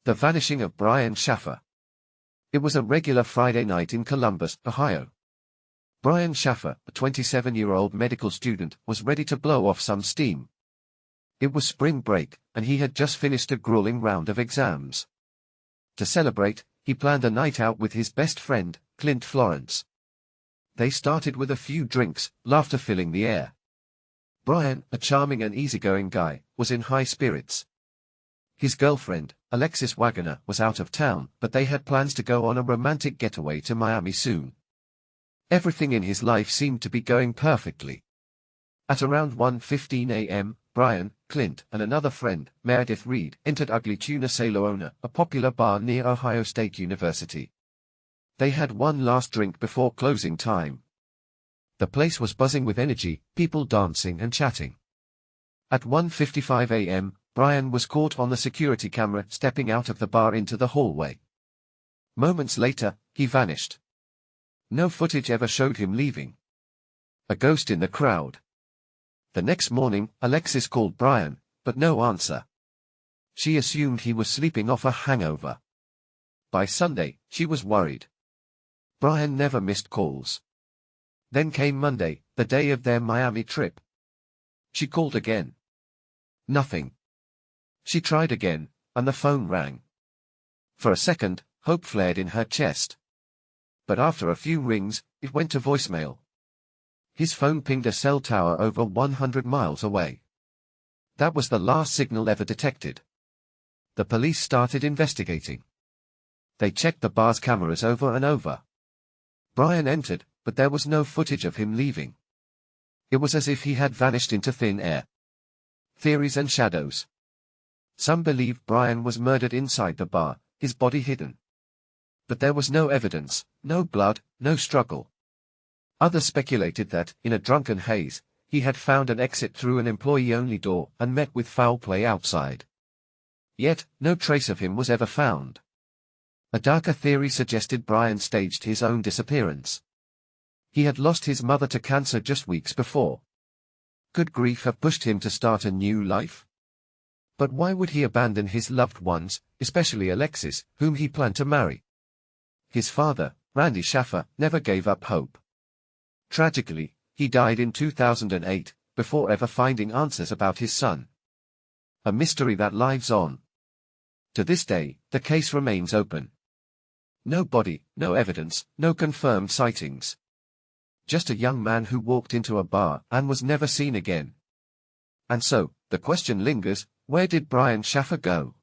The Vanishing of Brian Shaffer. It was a regular Friday night in Columbus, Ohio. Brian Shaffer, a 27-year-old medical student, was ready to blow off some steam. It was spring break, and he had just finished a grueling round of exams. To celebrate, he planned a night out with his best friend, Clint Florence. They started with a few drinks, laughter filling the air. Brian, a charming and easygoing guy, was in high spirits. His girlfriend, Alexis Wagoner, was out of town, but they had plans to go on a romantic getaway to Miami soon. Everything in his life seemed to be going perfectly. At around 1:15 a.m., Brian, Clint, and another friend, Meredith Reed, entered Ugly Tuna Saloona, a popular bar near Ohio State University. They had one last drink before closing time. The place was buzzing with energy, people dancing and chatting. At 1:55 a.m., Brian was caught on the security camera stepping out of the bar into the hallway. Moments later, he vanished. No footage ever showed him leaving. A ghost in the crowd. The next morning, Alexis called Brian, but no answer. She assumed he was sleeping off a hangover. By Sunday, she was worried. Brian never missed calls. Then came Monday, the day of their Miami trip. She called again. Nothing. She tried again, and the phone rang. For a second, hope flared in her chest. But after a few rings, it went to voicemail. His phone pinged a cell tower over 100 miles away. That was the last signal ever detected. The police started investigating. They checked the bar's cameras over and over. Brian entered, but there was no footage of him leaving. It was as if he had vanished into thin air. Theories and shadows. Some believe Brian was murdered inside the bar, his body hidden. But there was no evidence, no blood, no struggle. Others speculated that, in a drunken haze, he had found an exit through an employee-only door and met with foul play outside. Yet, no trace of him was ever found. A darker theory suggested Brian staged his own disappearance. He had lost his mother to cancer just weeks before. Could grief have pushed him to start a new life? But why would he abandon his loved ones, especially Alexis, whom he planned to marry? His father, Randy Shaffer, never gave up hope. Tragically, he died in 2008, before ever finding answers about his son. A mystery that lives on. To this day, the case remains open. No body, no evidence, no confirmed sightings. Just a young man who walked into a bar and was never seen again. And so, the question lingers, where did Brian Shaffer go?